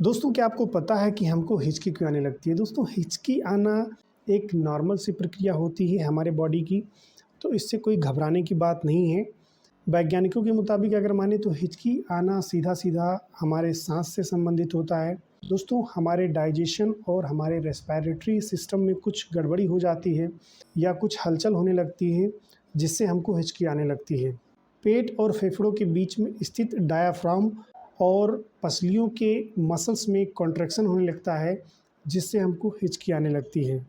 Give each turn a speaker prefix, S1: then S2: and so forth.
S1: दोस्तों, क्या आपको पता है कि हमको हिचकी क्यों आने लगती है? दोस्तों, हिचकी आना एक नॉर्मल सी प्रक्रिया होती है हमारे बॉडी की, तो इससे कोई घबराने की बात नहीं है। वैज्ञानिकों के मुताबिक अगर माने तो हिचकी आना सीधा-सीधा हमारे साँस से संबंधित होता है। दोस्तों, हमारे डाइजेशन और हमारे रेस्पिरेटरी सिस्टम में कुछ गड़बड़ी हो जाती है या कुछ हलचल होने लगती है, जिससे हमको हिचकी आने लगती है। पेट और फेफड़ों के बीच में स्थित डायाफ्राम और पसलियों के मसल्स में कॉन्ट्रैक्शन होने लगता है, जिससे हमको हिचकी आने लगती है।